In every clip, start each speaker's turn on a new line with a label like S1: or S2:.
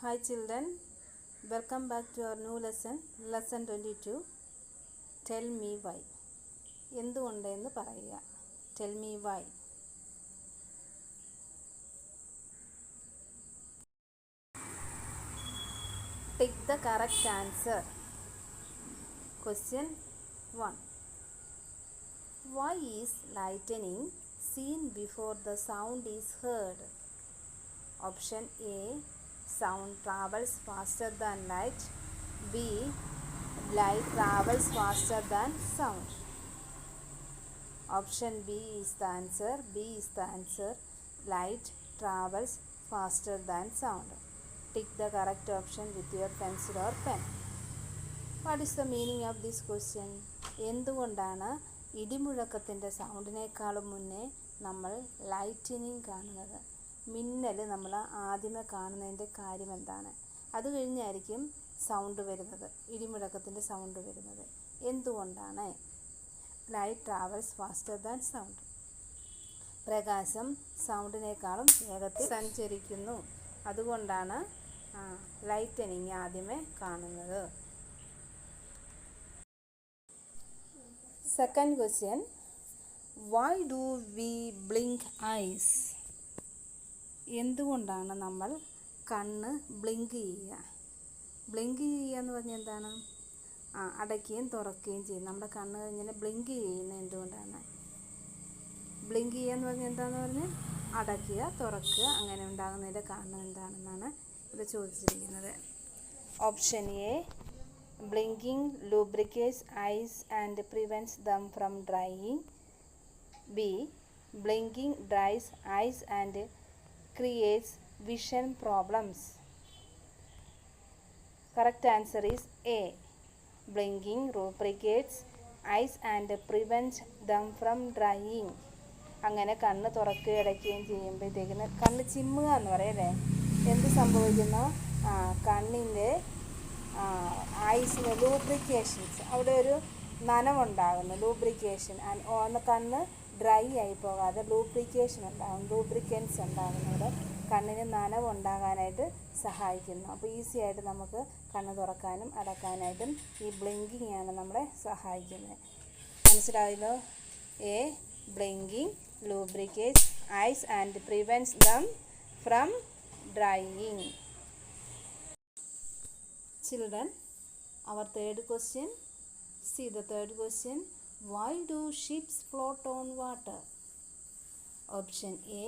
S1: Hi children, welcome back to our new lesson, lesson 22. Tell me why. എന്തുകൊണ്ടെന്ന് പറയുക. Tell me why. Pick the correct answer. Question 1. Why is lightning seen before the sound is heard? Option A. Sound travels faster than light. B. Light travels faster than sound. Option B is the answer. B is the answer. Light travels faster than sound. Tick the correct option with your pencil or pen. What is the meaning of this question? എന്തുകൊണ്ടാണ് ഇടിമുഴക്കത്തിൻ്റെ സൗണ്ടിനേക്കാളും മുന്നേ നമ്മൾ lightening കാണുന്നത്? മിന്നൽ നമ്മൾ ആദ്യമേ കാണുന്നതിൻ്റെ കാര്യം എന്താണ്? അത് കഴിഞ്ഞായിരിക്കും സൗണ്ട് വരുന്നത്, ഇടിമുഴക്കത്തിൻ്റെ സൗണ്ട് വരുന്നത്. എന്തുകൊണ്ടാണ്? Light travels faster than sound. പ്രകാശം സൗണ്ടിനേക്കാളും വേഗത്തിൽ സഞ്ചരിക്കുന്നു. അതുകൊണ്ടാണ് ലൈറ്റനിങ് ആദ്യമേ കാണുന്നത്. Second question. Why do we blink eyes? എന്തുകൊണ്ടാണ് നമ്മൾ കണ്ണ് ബ്ലിങ്ക് ചെയ്യുക? ബ്ലിങ്ക് ചെയ്യുക എന്ന് പറഞ്ഞാൽ എന്താണ്? അടയ്ക്കുകയും തുറക്കുകയും ചെയ്യും. നമ്മുടെ കണ്ണ് ഇങ്ങനെ ബ്ലിങ്ക് ചെയ്യുന്നത് എന്തുകൊണ്ടാണ്? ബ്ലിങ്ക് ചെയ്യുക എന്ന് പറഞ്ഞാൽ എന്താണെന്ന് പറഞ്ഞാൽ അടയ്ക്കുക, തുറക്കുക, അങ്ങനെ ഉണ്ടാകുന്നതിൻ്റെ കാരണം എന്താണെന്നാണ് ഇവിടെ ചോദിച്ചിരിക്കുന്നത്. Option A. Blinking lubricates eyes and prevents them from drying. B. Blinking dries eyes and creates vision problems. Correct answer is A. Blinking lubricates eyes and prevents them from drying. അങ്ങനെ കണ്ണ് തുറക്കുകയും അടയ്ക്കുകയും ചെയ്യുമ്പോഴത്തേക്കിന് കണ്ണ് ചിമ്മുക എന്ന് പറയല്ലേ. എന്ത് സംഭവിക്കുന്നു? കണ്ണിൻ്റെ ഐസിന് ലൂബ്രിക്കേഷൻസ്, അവിടെ ഒരു നനവുണ്ടാകുന്നു, ലൂബ്രിക്കേഷൻ. കണ്ണ് ഡ്രൈ ആയി പോകാതെ ലൂബ്രിക്കേഷൻ ഉണ്ടാകും, ലൂബ്രിക്കൻസ് ഉണ്ടാകുന്നത് കണ്ണിന് നനവുണ്ടാകാനായിട്ട് സഹായിക്കുന്നു. അപ്പോൾ ഈസി ആയിട്ട് നമുക്ക് കണ്ണ് തുറക്കാനും അടക്കാനായിട്ടും ഈ ബ്ലിങ്കിങ് ആണ് നമ്മളെ സഹായിക്കുന്നത്. മനസ്സിലായല്ലോ? A. Blinking lubricates eyes and prevents them from drying. Children, our third question. See the third question. Why do ships float on water? Option A.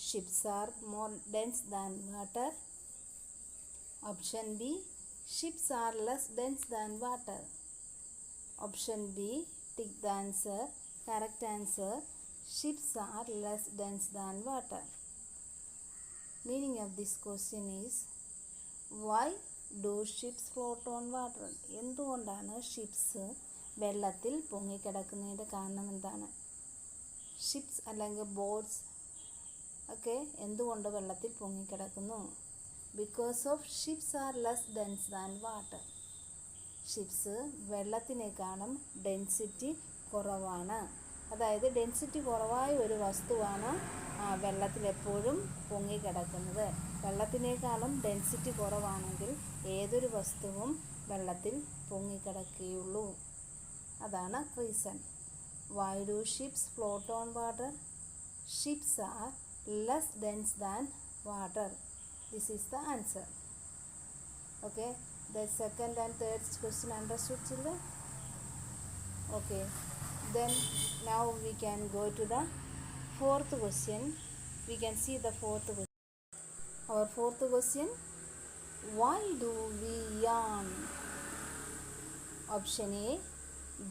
S1: Ships are more dense than water. Option B. Ships are less dense than water. Option B. Tick the answer. Correct answer. Ships are less dense than water. Meaning of this question is, why do ships float on water? എന്തുകൊണ്ടാണ് ships വെള്ളത്തിൽ പൊങ്ങിക്കിടക്കുന്നതിൻ്റെ കാരണം എന്താണ്? Ships അല്ലെങ്കിൽ boats ഒക്കെ എന്തുകൊണ്ട് വെള്ളത്തിൽ പൊങ്ങിക്കിടക്കുന്നു? Because of ships are less dense than water. Ships വെള്ളത്തിനേക്കാളും ഡെൻസിറ്റി കുറവാണ്. അതായത് ഡെൻസിറ്റി കുറവായ ഒരു വസ്തുവാണ് വെള്ളത്തിലെപ്പോഴും പൊങ്ങിക്കിടക്കുന്നത്. വെള്ളത്തിനേക്കാളും ഡെൻസിറ്റി കുറവാണെങ്കിൽ ഏതൊരു വസ്തുവും വെള്ളത്തിൽ പൊങ്ങിക്കിടക്കുകയുള്ളൂ. അതാണ് reason. Why do ships float on water? Ships are less dense than water. This is the answer. Okay, the second and third question understood children? Okay, then now we can go to the fourth question. We can see the fourth question. Our fourth question. Why do we yawn? Option A.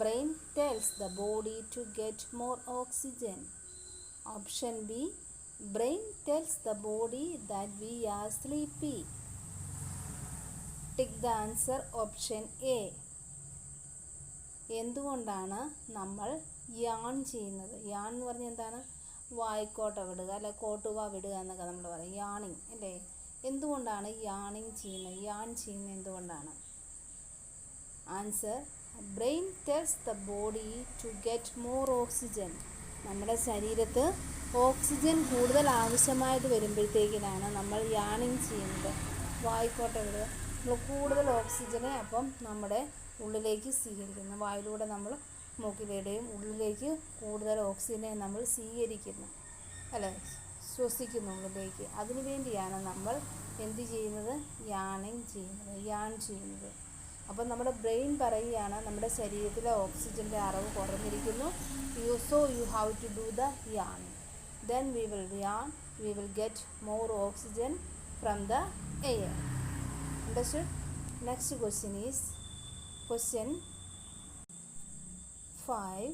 S1: Brain tells the body to get more oxygen. Option B. Brain tells the body that we are sleepy. Tick the answer. Option A. എന്തുകൊണ്ടാണ് നമ്മൾ yarn ചെയ്യുന്നത്? Yarn എന്ന് പറഞ്ഞാൽ എന്താണ്? വായിക്കോട്ട വിടുക, അല്ലെ Courtois വിടുക എന്നൊക്കെ നമ്മൾ പറയും, യാണിങ് അല്ലേ. എന്തുകൊണ്ടാണ് യാണിങ് ചെയ്യുന്നത്? യാൺ ചെയ്യുന്നത് എന്തുകൊണ്ടാണ്? Answer. Brain tells the body to get more oxygen. നമ്മുടെ ശരീരത്ത് ഓക്സിജൻ കൂടുതൽ ആവശ്യമായിട്ട് വരുമ്പോഴത്തേക്കിനാണ് നമ്മൾ യാണിങ് ചെയ്യുന്നത്. വായിക്കോട്ടെ വിടുക. നമ്മൾ കൂടുതൽ ഓക്സിജനെ അപ്പം നമ്മുടെ ഉള്ളിലേക്ക് സ്വീകരിക്കുന്നു. വായിലൂടെ നമ്മൾ മൂക്കിലൂടെയും ഉള്ളിലേക്ക് കൂടുതൽ ഓക്സിജനെ നമ്മൾ സ്വീകരിക്കുന്നു, അല്ലേ, ശ്വസിക്കുന്നു ഉള്ളിലേക്ക്. അതിനു വേണ്ടിയാണ് നമ്മൾ എന്ത് ചെയ്യുന്നത്? യാൺ ചെയ്യുന്നത്. അപ്പം നമ്മുടെ ബ്രെയിൻ പറയുകയാണ് നമ്മുടെ ശരീരത്തിലെ ഓക്സിജൻ്റെ അളവ് കുറഞ്ഞിരിക്കുന്നു. So you have to do the yawn. Then we will yawn, we will get more oxygen from the air. Understood? Next question is question 5.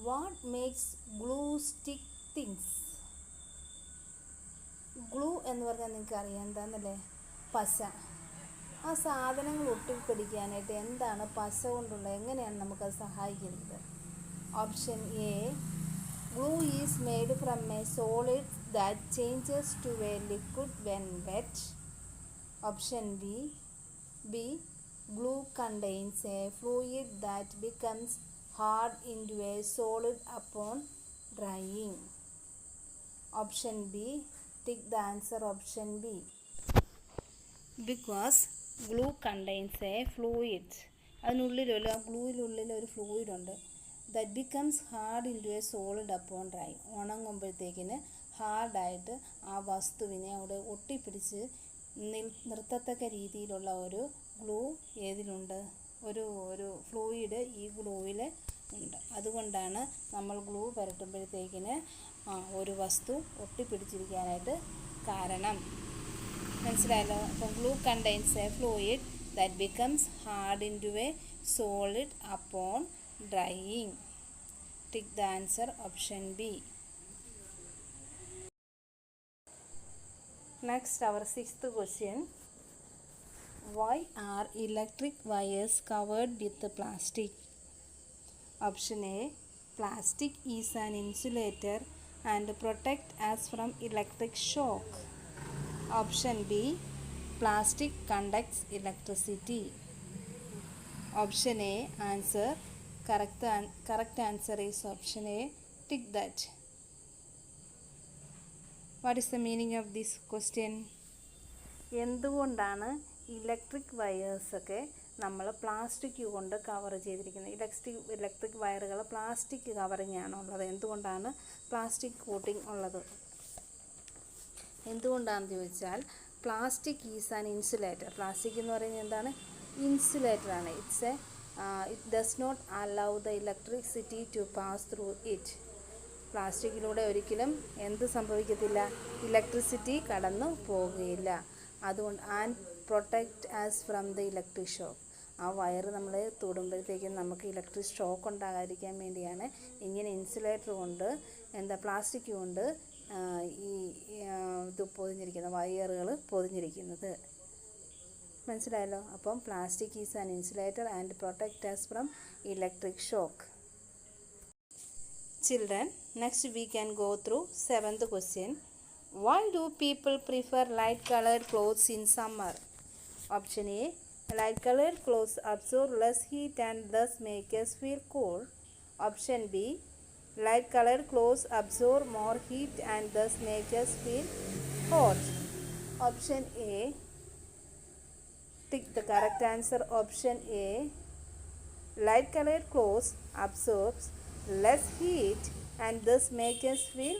S1: What makes glue stick things? Glue എന്ന് പറഞ്ഞാൽ നിങ്ങൾക്ക് അറിയാം എന്താണെന്നല്ലേ? പശ. ആ സാധനങ്ങൾ ഒട്ടിപ്പിടിക്കാനായിട്ട് എന്താണ് പശ കൊണ്ടുള്ളത്? എങ്ങനെയാണ് നമുക്കത് സഹായിക്കുന്നത്? Option A, glue is made from a solid that changes to a liquid when wet. Option B, glue contains a fluid that becomes hard into a solid upon drying. Option B, tick the answer option B. Because glue contains a fluid. അതിനുള്ളിലുള്ള ഗ്ലൂവിനുള്ളിൽ ഒരു fluid ഉണ്ട്. That becomes hard into a solid upon dry. ഉണങ്ങുമ്പോഴത്തേക്കിന് ഹാർഡായിട്ട് ആ വസ്തുവിനെ അവിടെ ഒട്ടിപ്പിടിച്ച് നിർത്തത്തക്ക രീതിയിലുള്ള ഒരു ഗ്ലൂ ഏതിലുണ്ട്? ഒരു ഫ്ലൂയിഡ് ഈ ഗ്ലൂവിൽ ഉണ്ട്. അതുകൊണ്ടാണ് നമ്മൾ ഗ്ലൂ പുരട്ടുമ്പോഴത്തേക്കിന് ഒരു വസ്തു ഒട്ടിപ്പിടിച്ചിരിക്കാനായിട്ട് കാരണം. മനസ്സിലായല്ലോ? അപ്പം glue contains a fluid that becomes hard into a solid upon drying. Tick the answer option B. Next, our sixth question. Why are electric wires covered with plastic? Option A, plastic is an insulator and protect us from electric shock. Option B, plastic conducts electricity. Option A, answer correct answer is option A. Tick that. What is the meaning of this question? എന്തുകൊണ്ടാണ് electric വയേഴ്സൊക്കെ നമ്മൾ plastic കൊണ്ട് cover ചെയ്തിരിക്കുന്നത്? Electric വയറുകൾ plastic covering ആണുള്ളത്. എന്തുകൊണ്ടാണ് plastic coating ഉള്ളത്? എന്തുകൊണ്ടാണെന്ന് ചോദിച്ചാൽ plastic is an insulator. Plastic എന്ന് പറയുന്നത് എന്താണ്? ഇൻസുലേറ്ററാണ്. it does not allow the electricity to pass through it. പ്ലാസ്റ്റിക്കിലൂടെ ഒരിക്കലും എന്ത് സംഭവിക്കത്തില്ല? ഇലക്ട്രിസിറ്റി കടന്നു പോകുകയില്ല. അതുകൊണ്ട് and protect as from the electric shock. ആ വയർ നമ്മൾ തൊടുമ്പോഴത്തേക്കും നമുക്ക് ഇലക്ട്രിക് ഷോക്ക് ഉണ്ടാകാതിരിക്കാൻ വേണ്ടിയാണ് ഇങ്ങനെ ഇൻസുലേറ്റർ കൊണ്ട് പ്ലാസ്റ്റിക് കൊണ്ട് ഈ ഇത് പൊതിഞ്ഞിരിക്കുന്നത്, വയറുകൾ പൊതിഞ്ഞിരിക്കുന്നത്. മനസ്സിലായല്ലോ? അപ്പം plastic is an insulator and protect us from electric shock. Children, next we can go through 7th question. Why do people prefer light colored clothes in summer? Option A, light colored clothes absorb less heat and thus make us feel cool. Option B, light colored clothes absorb more heat and thus make us feel hot. Option A, tick the correct answer option A. Light colored clothes absorbs less heat and thus make us feel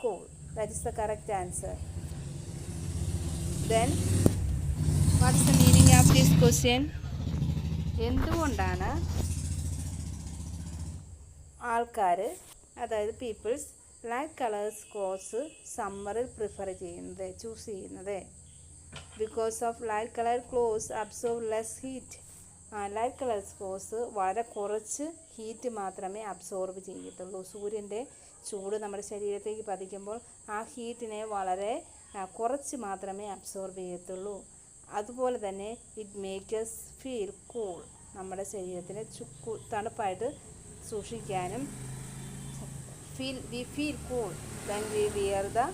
S1: cool. That is the correct answer. Then what is the meaning of this question? എന്തുകൊണ്ടാണ് ആൾക്കാർ, അതായത് peoples, light colours clothes സമ്മറിൽ prefer ചെയ്യുന്നത്, choose ചെയ്യുന്നത്? Because of light colored clothes absorb less heat. Light colours clothes വളരെ കുറച്ച് heat മാത്രമേ absorb ചെയ്യത്തുള്ളൂ. സൂര്യൻ്റെ ചൂട് നമ്മുടെ ശരീരത്തേക്ക് പതിക്കുമ്പോൾ ആ ഹീറ്റിനെ വളരെ കുറച്ച് മാത്രമേ അബ്സോർബ് ചെയ്യത്തുള്ളൂ. അതുപോലെ തന്നെ it make us feel cool. നമ്മുടെ ശരീരത്തിനെ തണുപ്പായിട്ട് സൂക്ഷിക്കാനും we feel cool when we wear the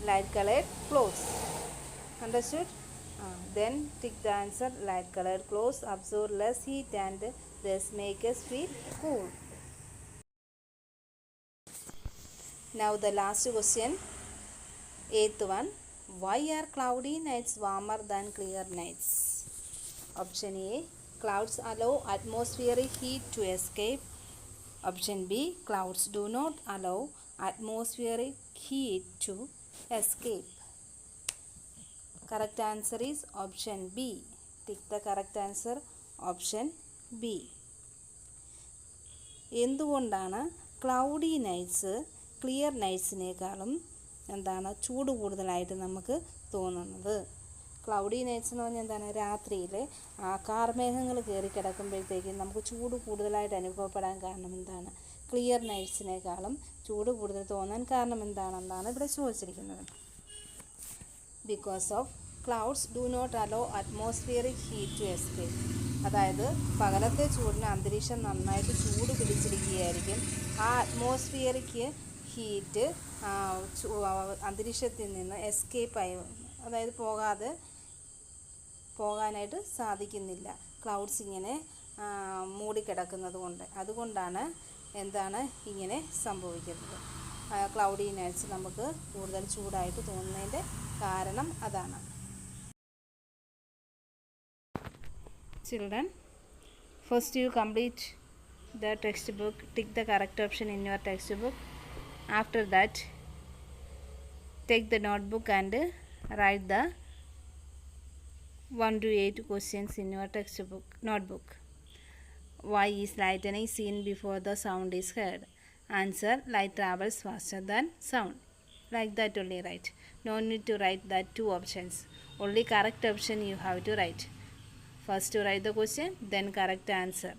S1: light colored clothes. Understood? Then tick the answer. Light colored clothes absorb less heat and thus make us feel cool. Now the last question, 8th one. Why are cloudy nights warmer than clear nights? Option A. Clouds allow atmospheric heat to escape. Option B. Clouds do not allow atmospheric heat to escape. Correct answer is option B. Tick the correct answer. Option B. എന്തുകൊണ്ടാണ് cloudy nights clear നൈറ്റ്സിനേക്കാളും എന്താണ് ചൂട് കൂടുതലായിട്ട് നമുക്ക് തോന്നുന്നത്? Cloudy nights എന്ന് പറഞ്ഞാൽ എന്താണ്? രാത്രിയിൽ കാർമേഘങ്ങൾ കയറി കിടക്കുമ്പോഴത്തേക്കും നമുക്ക് ചൂട് കൂടുതലായിട്ട് അനുഭവപ്പെടാൻ കാരണം എന്താണ്? ക്ലിയർ നൈറ്റ്സിനേക്കാളും ചൂട് കൂടുതൽ തോന്നാൻ കാരണം എന്താണെന്നാണ് ഇവിടെ ചോദിച്ചിരിക്കുന്നത്. Because of clouds do not allow atmospheric heat to escape. അതായത് പകലത്തെ ചൂടിന് അന്തരീക്ഷം നന്നായിട്ട് ചൂട് പിടിച്ചിരിക്കുകയായിരിക്കും. ആ അറ്റ്മോസ്ഫിയറിക് ഹീറ്റ് അന്തരീക്ഷത്തിൽ നിന്ന് എസ്കേപ്പായി, അതായത് പോകാനായിട്ട് സാധിക്കുന്നില്ല ക്ലൗഡ്സ് ഇങ്ങനെ മൂടിക്കിടക്കുന്നത് കൊണ്ട്. അതുകൊണ്ടാണ് എന്താണ് ഇങ്ങനെ സംഭവിക്കുന്നത്. ക്ലൗഡി നൈറ്റ്സ് നമുക്ക് കൂടുതൽ ചൂടായിട്ട് തോന്നുന്നതിൻ്റെ കാരണം അതാണ്. Children, first you complete the textbook, tick the correct option in your textbook. After that, take the notebook and write the 1 to 8 questions in your textbook notebook. Why is lightning seen before the sound is heard? Answer: light travels faster than sound. Like that only write. No need to write that 2 options. Only correct option you have to write. First to write the question, then correct answer.